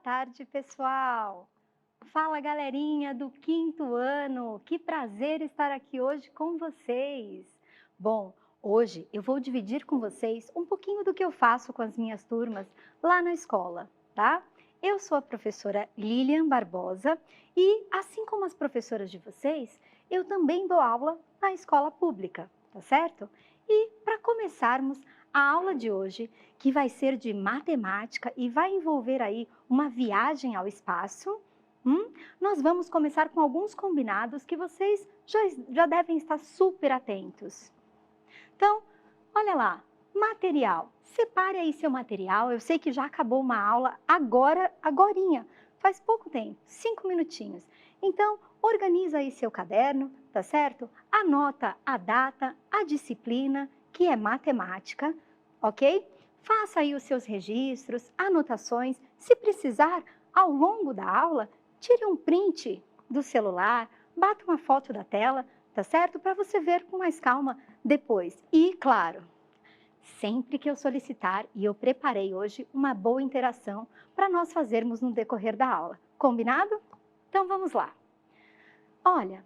tarde, pessoal! Fala, galerinha do quinto ano! Que prazer estar aqui hoje com vocês! Bom, hoje eu vou dividir com vocês um pouquinho do que eu faço com as minhas turmas lá na escola, tá? Eu sou a professora Lilian Barbosa e, assim como as professoras de vocês, eu também dou aula na escola pública, tá certo? E para começarmos a aula de hoje, que vai ser de matemática e vai envolver aí uma viagem ao espaço, nós vamos começar com alguns combinados que vocês já devem estar super atentos. Então, olha lá, material. Separe aí seu material. Eu sei que já acabou uma aula agorinha, faz pouco tempo, 5 minutinhos. Então, organiza aí seu caderno, tá certo? Anota a data, a disciplina, que é matemática, ok? Faça aí os seus registros, anotações. Se precisar, ao longo da aula, tire um print do celular, bata uma foto da tela, tá certo? Para você ver com mais calma depois. E, claro, sempre que eu solicitar, e eu preparei hoje uma boa interação para nós fazermos no decorrer da aula. Combinado? Então vamos lá. Olha,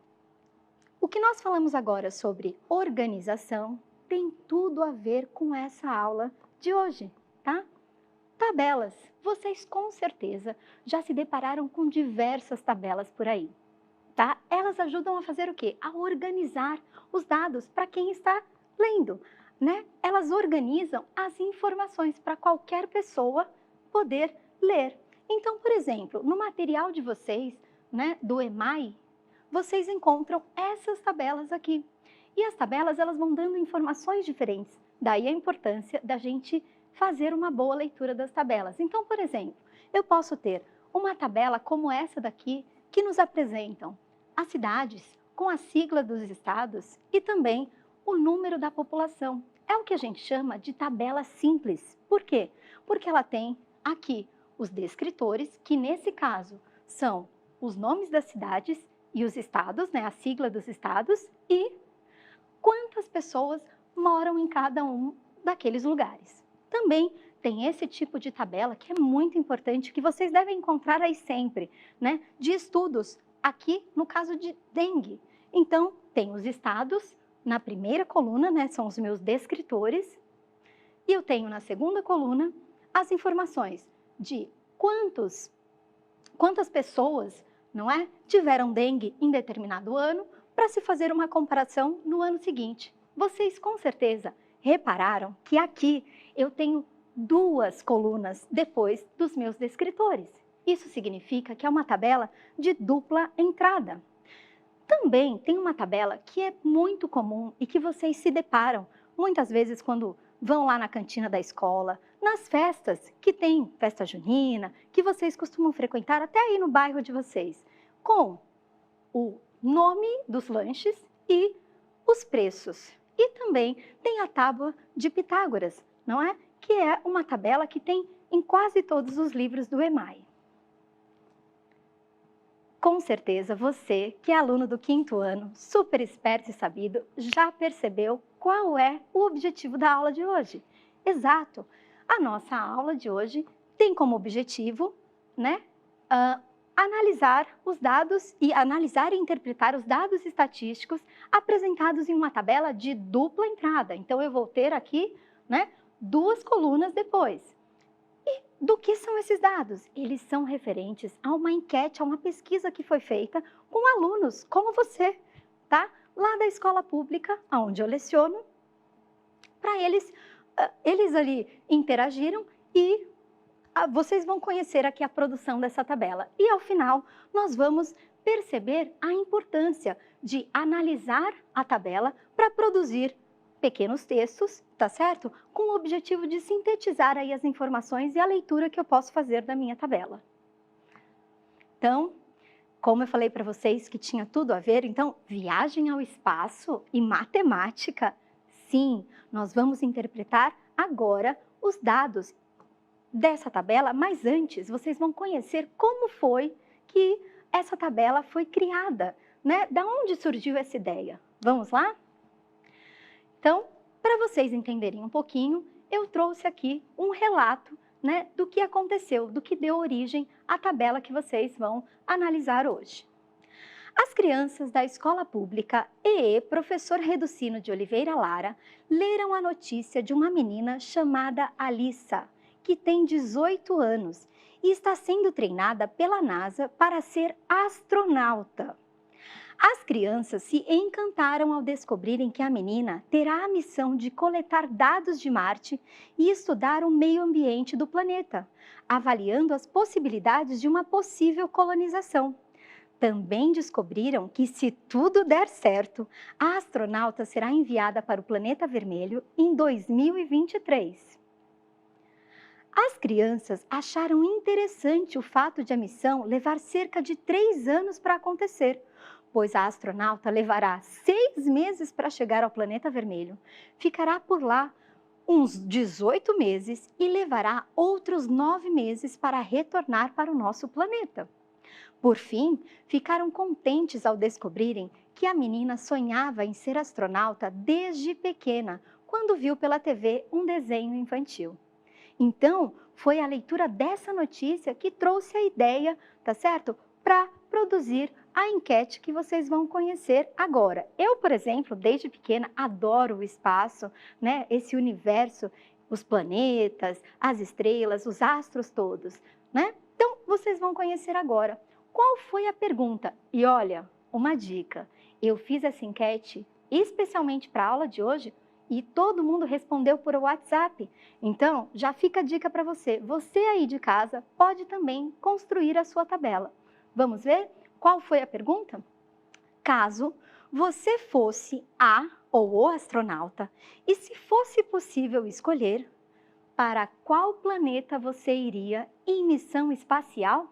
o que nós falamos agora sobre organização tem tudo a ver com essa aula de hoje, tá? Tabelas. Vocês com certeza já se depararam com diversas tabelas por aí, tá? Elas ajudam a fazer o quê? A organizar os dados para quem está lendo, né? Elas organizam as informações para qualquer pessoa poder ler. Então, por exemplo, no material de vocês, né, do EMAI, vocês encontram essas tabelas aqui. E as tabelas, elas vão dando informações diferentes. Daí a importância da gente fazer uma boa leitura das tabelas. Então, por exemplo, eu posso ter uma tabela como essa daqui, que nos apresentam as cidades com a sigla dos estados e também o número da população. É o que a gente chama de tabela simples. Por quê? Porque ela tem aqui os descritores, que nesse caso são os nomes das cidades e os estados, né, a sigla dos estados, e quantas pessoas moram em cada um daqueles lugares. Também tem esse tipo de tabela que é muito importante, que vocês devem encontrar aí sempre, né, de estudos, aqui no caso de dengue. Então, tem os estados na primeira coluna, né, são os meus descritores, e eu tenho na segunda coluna as informações de quantas pessoas, não é, tiveram dengue em determinado ano, para se fazer uma comparação no ano seguinte. Vocês com certeza repararam que aqui eu tenho duas colunas depois dos meus descritores. Isso significa que é uma tabela de dupla entrada. Também tem uma tabela que é muito comum e que vocês se deparam muitas vezes quando vão lá na cantina da escola, nas festas que tem festa junina, que vocês costumam frequentar até aí no bairro de vocês, com o nome dos lanches e os preços. E também tem a tábua de Pitágoras, não é? Que é uma tabela que tem em quase todos os livros do EMAI. Com certeza você, que é aluno do quinto ano, super esperto e sabido, já percebeu qual é o objetivo da aula de hoje. Exato! A nossa aula de hoje tem como objetivo, né, analisar os dados e analisar e interpretar os dados estatísticos apresentados em uma tabela de dupla entrada. Então, eu vou ter aqui, né, duas colunas depois. E do que são esses dados? Eles são referentes a uma enquete, a uma pesquisa que foi feita com alunos como você, tá? Lá da escola pública, onde eu leciono, para eles ali interagiram e vocês vão conhecer aqui a produção dessa tabela. E ao final, nós vamos perceber a importância de analisar a tabela para produzir pequenos textos, tá certo? Com o objetivo de sintetizar aí as informações e a leitura que eu posso fazer da minha tabela. Então, como eu falei para vocês que tinha tudo a ver, então, viagem ao espaço e matemática, sim, nós vamos interpretar agora os dados dessa tabela, mas antes vocês vão conhecer como foi que essa tabela foi criada, né? Da onde surgiu essa ideia? Vamos lá? Então, para vocês entenderem um pouquinho, eu trouxe aqui um relato, né, do que aconteceu, do que deu origem a tabela que vocês vão analisar hoje. As crianças da escola pública EE Professor Reducino de Oliveira Lara leram a notícia de uma menina chamada Alissa, que tem 18 anos e está sendo treinada pela NASA para ser astronauta. As crianças se encantaram ao descobrirem que a menina terá a missão de coletar dados de Marte e estudar o meio ambiente do planeta, avaliando as possibilidades de uma possível colonização. Também descobriram que, se tudo der certo, a astronauta será enviada para o planeta vermelho em 2023. As crianças acharam interessante o fato de a missão levar cerca de 3 anos para acontecer, pois a astronauta levará 6 meses para chegar ao planeta vermelho, ficará por lá uns 18 meses e levará outros 9 meses para retornar para o nosso planeta. Por fim, ficaram contentes ao descobrirem que a menina sonhava em ser astronauta desde pequena, quando viu pela TV um desenho infantil. Então, foi a leitura dessa notícia que trouxe a ideia, tá certo? Para produzir a enquete que vocês vão conhecer agora. Eu, por exemplo, desde pequena adoro o espaço, né? Esse universo, os planetas, as estrelas, os astros todos, né? Então, vocês vão conhecer agora. Qual foi a pergunta? E olha, uma dica, eu fiz essa enquete especialmente para a aula de hoje e todo mundo respondeu por WhatsApp. Então, já fica a dica para você. Você aí de casa pode também construir a sua tabela. Vamos ver? Qual foi a pergunta? Caso você fosse a ou o astronauta e se fosse possível escolher, para qual planeta você iria em missão espacial?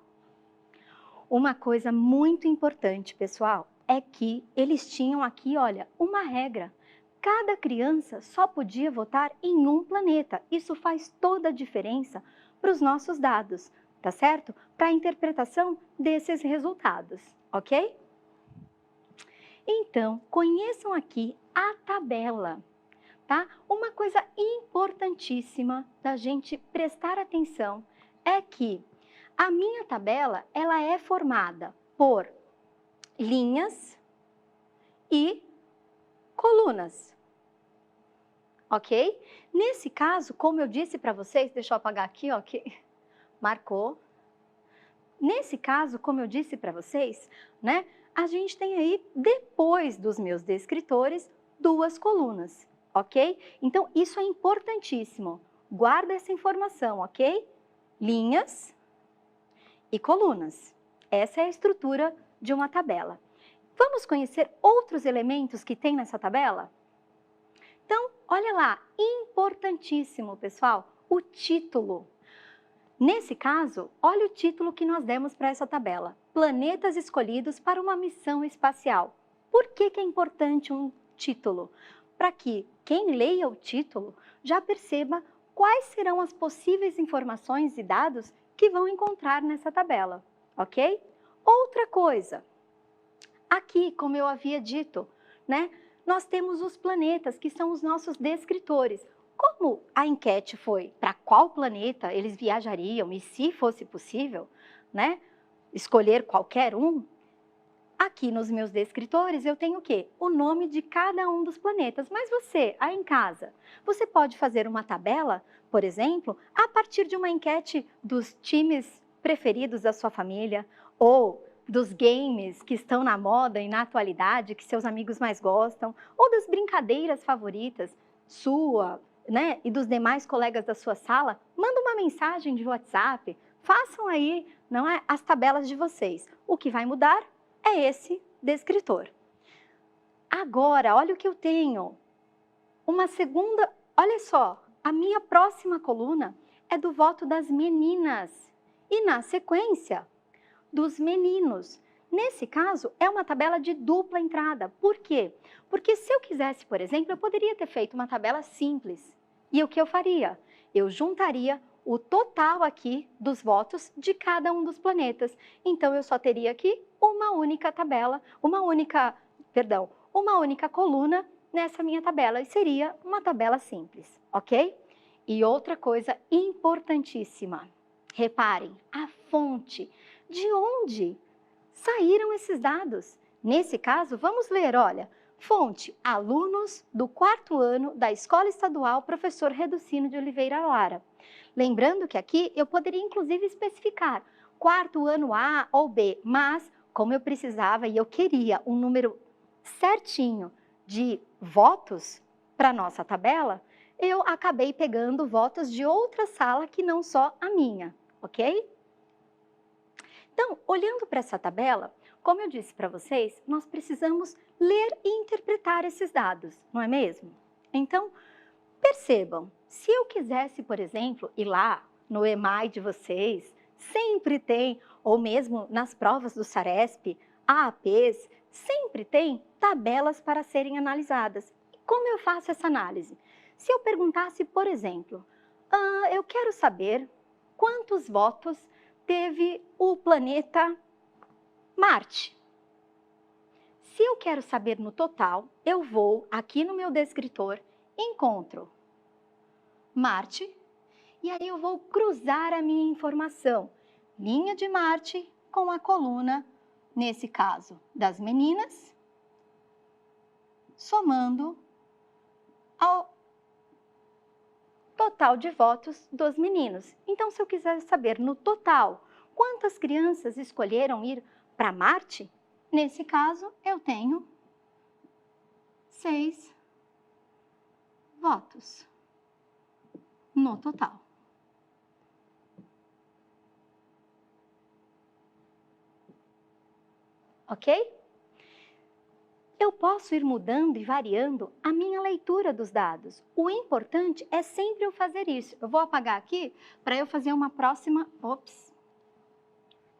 Uma coisa muito importante, pessoal, é que eles tinham aqui, olha, uma regra. Cada criança só podia votar em um planeta. Isso faz toda a diferença para os nossos dados, tá certo? Para a interpretação desses resultados, ok? Então, conheçam aqui a tabela, tá? Uma coisa importantíssima da gente prestar atenção é que a minha tabela, ela é formada por linhas e colunas, ok? Nesse caso, como eu disse para vocês, deixa eu apagar aqui, ó, que marcou. Nesse caso, como eu disse para vocês, né, a gente tem aí, depois dos meus descritores, 2 colunas, ok? Então, isso é importantíssimo. Guarda essa informação, ok? Linhas e colunas. Essa é a estrutura de uma tabela. Vamos conhecer outros elementos que tem nessa tabela? Então, olha lá, importantíssimo, pessoal, o título. Nesse caso, olha o título que nós demos para essa tabela. Planetas escolhidos para uma missão espacial. Por que é importante um título? Para que quem leia o título já perceba quais serão as possíveis informações e dados que vão encontrar nessa tabela, ok? Outra coisa, aqui, como eu havia dito, né, nós temos os planetas, que são os nossos descritores. Como a enquete foi para qual planeta eles viajariam e se fosse possível, né, escolher qualquer um, aqui nos meus descritores eu tenho o quê? O nome de cada um dos planetas. Mas você, aí em casa, você pode fazer uma tabela, por exemplo, a partir de uma enquete dos times preferidos da sua família ou dos games que estão na moda e na atualidade, que seus amigos mais gostam, ou das brincadeiras favoritas sua, né, e dos demais colegas da sua sala. Manda uma mensagem de WhatsApp, façam aí, não é, as tabelas de vocês. O que vai mudar é esse descritor. Agora, olha o que eu tenho. Uma segunda, olha só, a minha próxima coluna é do voto das meninas e, na sequência, dos meninos. Nesse caso, é uma tabela de dupla entrada. Por quê? Porque se eu quisesse, por exemplo, eu poderia ter feito uma tabela simples. E o que eu faria? Eu juntaria o total aqui dos votos de cada um dos planetas. Então, eu só teria aqui uma única tabela, uma única coluna nessa minha tabela. E seria uma tabela simples, ok? E outra coisa importantíssima. Reparem, a fonte, de onde saíram esses dados. Nesse caso, vamos ler, olha, fonte, alunos do 4º ano da Escola Estadual Professor Reducino de Oliveira Lara. Lembrando que aqui eu poderia inclusive especificar 4º ano A ou B, mas como eu precisava e eu queria um número certinho de votos para a nossa tabela, eu acabei pegando votos de outra sala que não só a minha, ok? Então, olhando para essa tabela, como eu disse para vocês, nós precisamos ler e interpretar esses dados, não é mesmo? Então, percebam, se eu quisesse, por exemplo, ir lá no EMAI de vocês, sempre tem, ou mesmo nas provas do SARESP, AAPs, sempre tem tabelas para serem analisadas. E como eu faço essa análise? Se eu perguntasse, por exemplo, eu quero saber quantos votos teve o planeta Marte. Se eu quero saber no total, eu vou aqui no meu descritor, encontro Marte, e aí eu vou cruzar a minha informação, linha de Marte com a coluna, nesse caso, das meninas, somando ao total de votos dos meninos. Então, se eu quiser saber no total quantas crianças escolheram ir para Marte, nesse caso, eu tenho 6 votos no total. Ok? Eu posso ir mudando e variando a minha leitura dos dados. O importante é sempre eu fazer isso. Eu vou apagar aqui para eu fazer uma próxima... Ops!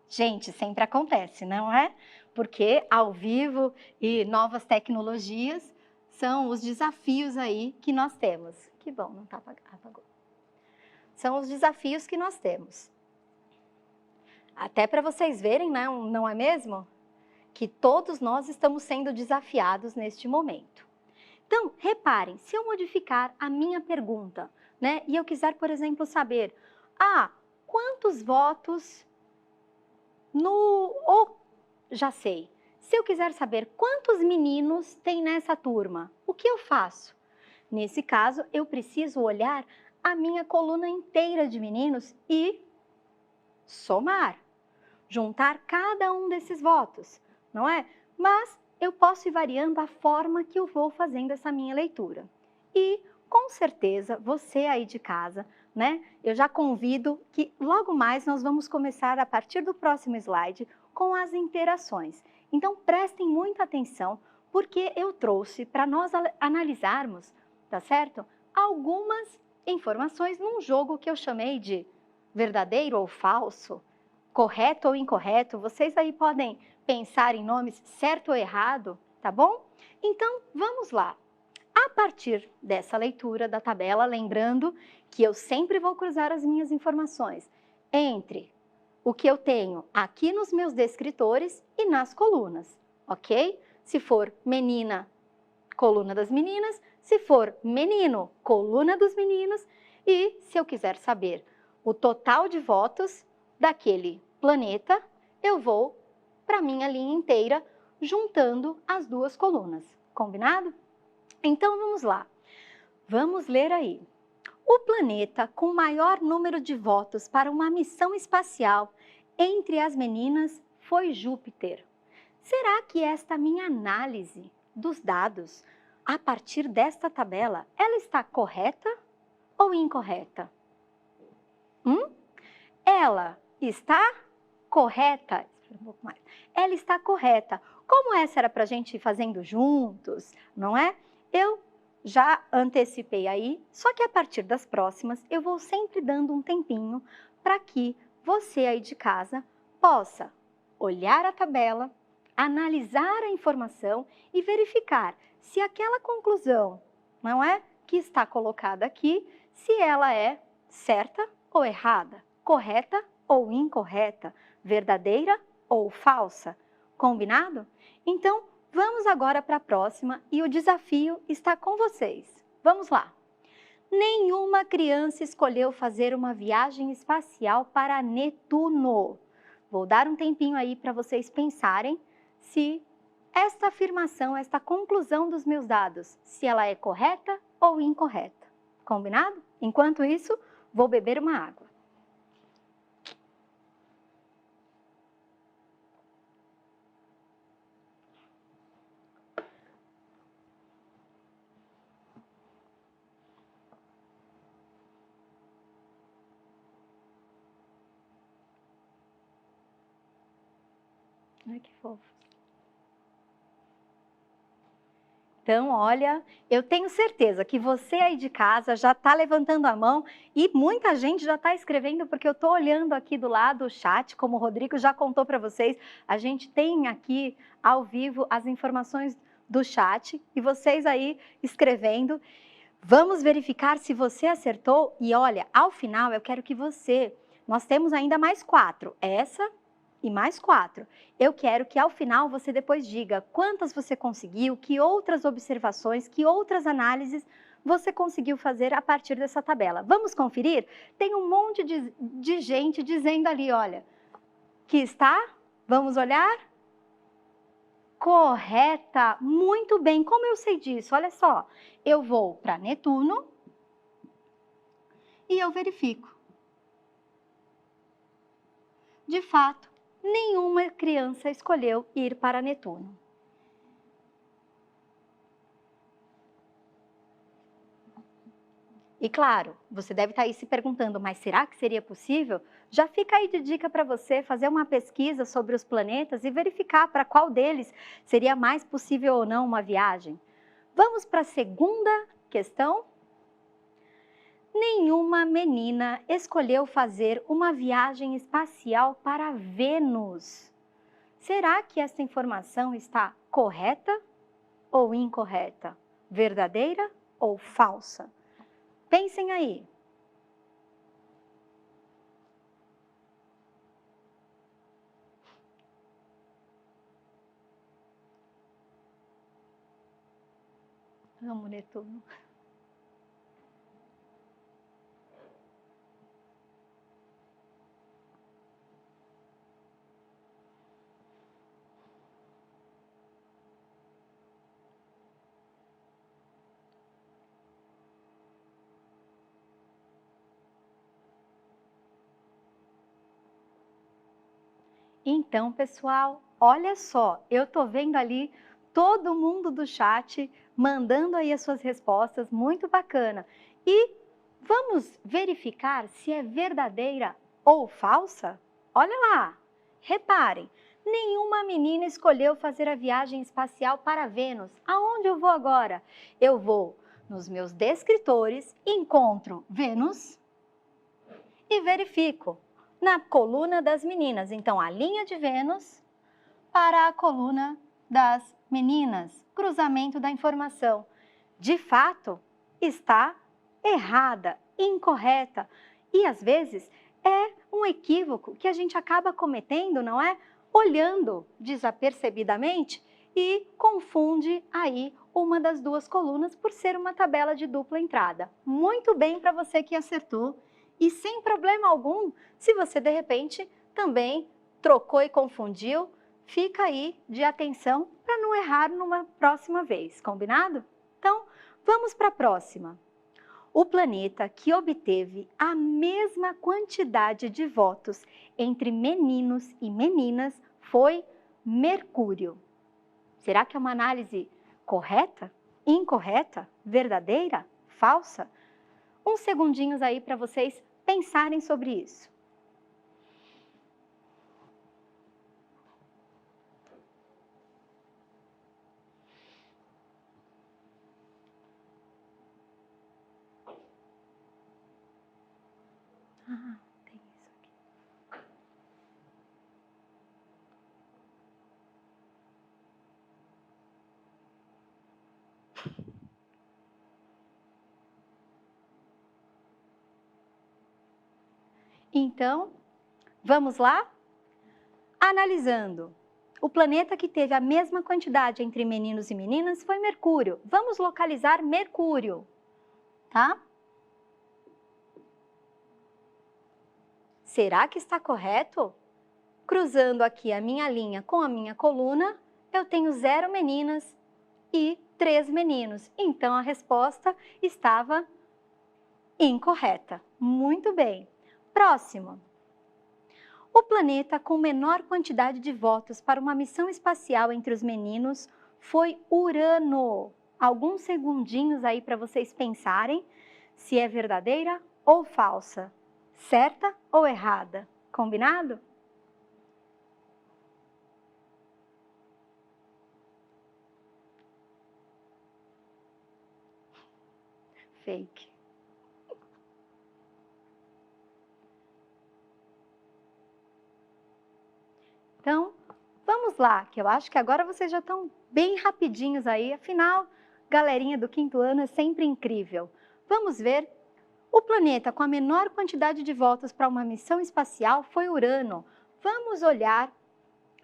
Gente, sempre acontece, não é? Porque ao vivo e novas tecnologias são os desafios aí que nós temos. Que bom, não está apagado. Apagou. São os desafios que nós temos. Até para vocês verem, não é mesmo? Que todos nós estamos sendo desafiados neste momento. Então, reparem, se eu modificar a minha pergunta, né, e eu quiser, por exemplo, saber, quantos votos já sei, se eu quiser saber quantos meninos tem nessa turma, o que eu faço? Nesse caso, eu preciso olhar a minha coluna inteira de meninos e somar, juntar cada um desses votos, não é? Mas eu posso ir variando a forma que eu vou fazendo essa minha leitura. E, com certeza, você aí de casa, né? Eu já convido que logo mais nós vamos começar, a partir do próximo slide, com as interações. Então, prestem muita atenção, porque eu trouxe para nós analisarmos, tá certo? Algumas informações num jogo que eu chamei de verdadeiro ou falso, correto ou incorreto. Vocês aí podem pensar em nomes certo ou errado, tá bom? Então, vamos lá. A partir dessa leitura da tabela, lembrando que eu sempre vou cruzar as minhas informações entre o que eu tenho aqui nos meus descritores e nas colunas, ok? Se for menina, coluna das meninas, se for menino, coluna dos meninos, e se eu quiser saber o total de votos daquele planeta, eu vou para a minha linha inteira, juntando as duas colunas. Combinado? Então, vamos lá. Vamos ler aí. O planeta com maior número de votos para uma missão espacial entre as meninas foi Júpiter. Será que esta minha análise dos dados a partir desta tabela, ela está correta ou incorreta? Ela está correta? Espera um pouco mais. Ela está correta. Como essa era para a gente ir fazendo juntos, não é? Eu já antecipei aí, só que a partir das próximas eu vou sempre dando um tempinho para que você aí de casa possa olhar a tabela, analisar a informação e verificar se aquela conclusão, não é, que está colocada aqui, se ela é certa ou errada, correta ou incorreta, verdadeira ou falsa. Combinado? Então, vamos agora para a próxima e o desafio está com vocês. Vamos lá! Nenhuma criança escolheu fazer uma viagem espacial para Netuno. Vou dar um tempinho aí para vocês pensarem se esta afirmação, esta conclusão dos meus dados, se ela é correta ou incorreta. Combinado? Enquanto isso, vou beber uma água. Ai, que fofo. Então, olha, eu tenho certeza que você aí de casa já está levantando a mão e muita gente já está escrevendo, porque eu estou olhando aqui do lado o chat, como o Rodrigo já contou para vocês, a gente tem aqui ao vivo as informações do chat e vocês aí escrevendo. Vamos verificar se você acertou e olha, ao final eu quero que você, nós temos ainda mais 4, essa e mais 4. Eu quero que ao final você depois diga quantas você conseguiu, que outras observações, que outras análises você conseguiu fazer a partir dessa tabela. Vamos conferir? Tem um monte de gente dizendo ali, olha, que está, vamos olhar? Correta, muito bem. Como eu sei disso? Olha só, eu vou para Netuno e eu verifico. De fato, nenhuma criança escolheu ir para Netuno. E claro, você deve estar aí se perguntando, mas será que seria possível? Já fica aí de dica para você fazer uma pesquisa sobre os planetas e verificar para qual deles seria mais possível ou não uma viagem. Vamos para a segunda questão. Nenhuma menina escolheu fazer uma viagem espacial para Vênus. Será que essa informação está correta ou incorreta? Verdadeira ou falsa? Pensem aí. Amo Netuno. Então, pessoal, olha só, eu tô vendo ali todo mundo do chat mandando aí as suas respostas, muito bacana. E vamos verificar se é verdadeira ou falsa? Olha lá, reparem, nenhuma menina escolheu fazer a viagem espacial para Vênus. Aonde eu vou agora? Eu vou nos meus descritores, encontro Vênus e verifico na coluna das meninas. Então, a linha de Vênus para a coluna das meninas. Cruzamento da informação. De fato, está errada, incorreta. E, às vezes, é um equívoco que a gente acaba cometendo, não é? Olhando desapercebidamente e confunde aí uma das duas colunas por ser uma tabela de dupla entrada. Muito bem para você que acertou. E sem problema algum, se você de repente também trocou e confundiu, fica aí de atenção para não errar numa próxima vez, combinado? Então, vamos para a próxima. O planeta que obteve a mesma quantidade de votos entre meninos e meninas foi Mercúrio. Será que é uma análise correta? Incorreta? Verdadeira? Falsa? Uns segundinhos aí para vocês pensarem sobre isso. Ah, tem isso aqui. Então, vamos lá? Analisando. O planeta que teve a mesma quantidade entre meninos e meninas foi Mercúrio. Vamos localizar Mercúrio, tá? Será que está correto? Cruzando aqui a minha linha com a minha coluna, eu tenho 0 meninas e 3 meninos. Então, a resposta estava incorreta. Muito bem. Próximo. O planeta com menor quantidade de votos para uma missão espacial entre os meninos foi Urano. Alguns segundinhos aí para vocês pensarem se é verdadeira ou falsa, certa ou errada. Combinado? Fake. Então, vamos lá, que eu acho que agora vocês já estão bem rapidinhos aí, afinal, galerinha do 5º ano é sempre incrível. Vamos ver, o planeta com a menor quantidade de votos para uma missão espacial foi Urano. Vamos olhar,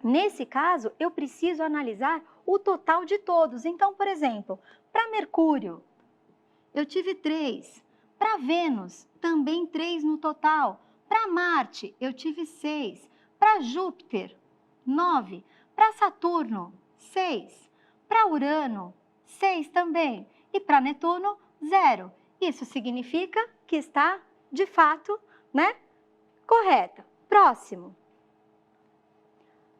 nesse caso, eu preciso analisar o total de todos. Então, por exemplo, para Mercúrio, eu tive 3. Para Vênus, também 3 no total. Para Marte, eu tive 6. Para Júpiter, 9. Para Saturno, 6. Para Urano, 6 também. E para Netuno, 0. Isso significa que está, de fato, né, correta. Próximo.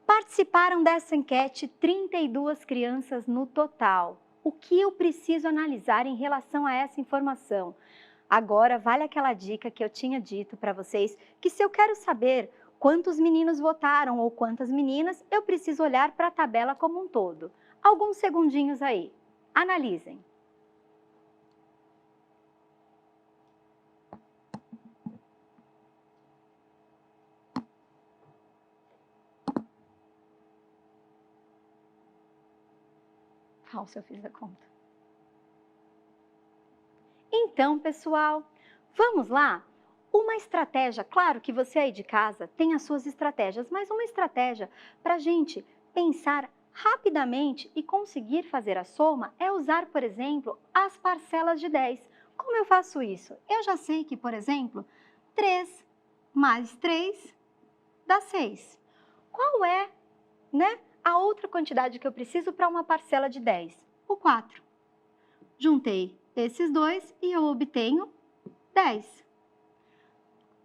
Participaram dessa enquete 32 crianças no total. O que eu preciso analisar em relação a essa informação? Agora, vale aquela dica que eu tinha dito para vocês, que se eu quero saber quantos meninos votaram ou quantas meninas, eu preciso olhar para a tabela como um todo. Alguns segundinhos aí. Analisem. Falso, eu fiz a conta. Então, pessoal, vamos lá? Uma estratégia, claro que você aí de casa tem as suas estratégias, mas uma estratégia para a gente pensar rapidamente e conseguir fazer a soma é usar, por exemplo, as parcelas de 10. Como eu faço isso? Eu já sei que, por exemplo, 3 mais 3 dá 6. Qual é, né, a outra quantidade que eu preciso para uma parcela de 10? O 4. Juntei esses dois e eu obtenho 10.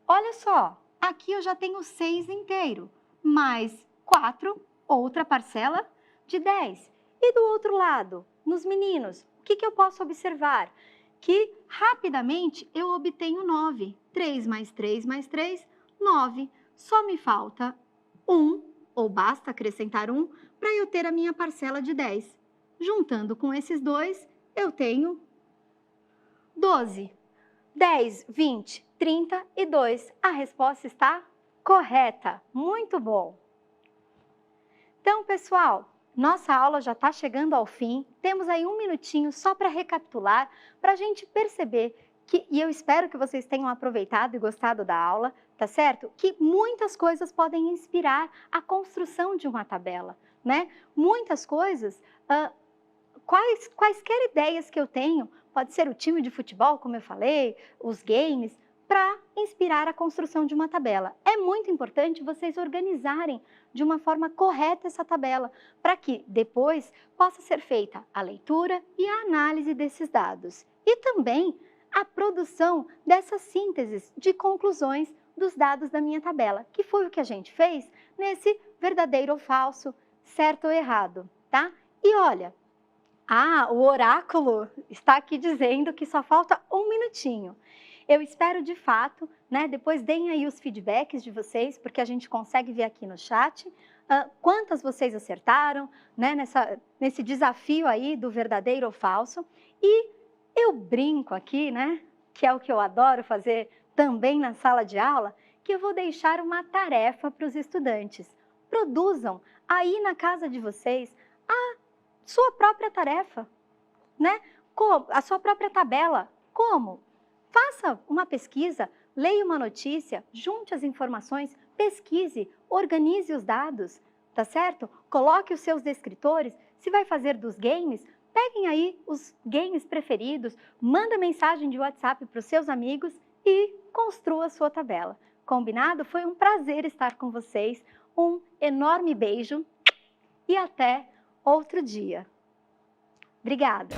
Olha só, aqui eu já tenho 6 inteiro, mais 4, outra parcela de 10. E do outro lado, nos meninos, o que eu posso observar? Que rapidamente eu obtenho 9. 3 mais 3 mais 3, 9. Só me falta 1, ou basta acrescentar 1, para eu ter a minha parcela de 10. Juntando com esses dois, eu tenho 12. 10, 20, 32. A resposta está correta. Muito bom. Então, pessoal, nossa aula já está chegando ao fim. Temos aí um minutinho só para recapitular, para a gente perceber que, e eu espero que vocês tenham aproveitado e gostado da aula, tá certo? Que muitas coisas podem inspirar a construção de uma tabela, né? Muitas coisas, quaisquer ideias que eu tenho, pode ser o time de futebol, como eu falei, os games, para inspirar a construção de uma tabela. É muito importante vocês organizarem de uma forma correta essa tabela, para que depois possa ser feita a leitura e a análise desses dados. E também a produção dessas sínteses de conclusões dos dados da minha tabela, que foi o que a gente fez nesse verdadeiro ou falso, certo ou errado, tá? E olha, o oráculo está aqui dizendo que só falta um minutinho. Eu espero de fato, né, depois deem aí os feedbacks de vocês, porque a gente consegue ver aqui no chat quantas vocês acertaram, né, nesse desafio aí do verdadeiro ou falso. E eu brinco aqui, né, que é o que eu adoro fazer também na sala de aula, que eu vou deixar uma tarefa para os estudantes. Produzam aí na casa de vocês a sua própria tarefa, né? A sua própria tabela. Como? Faça uma pesquisa, leia uma notícia, junte as informações, pesquise, organize os dados, tá certo? Coloque os seus descritores. Se vai fazer dos games, peguem aí os games preferidos, manda mensagem de WhatsApp para os seus amigos e construa a sua tabela. Combinado? Foi um prazer estar com vocês. Um enorme beijo e até outro dia. Obrigada!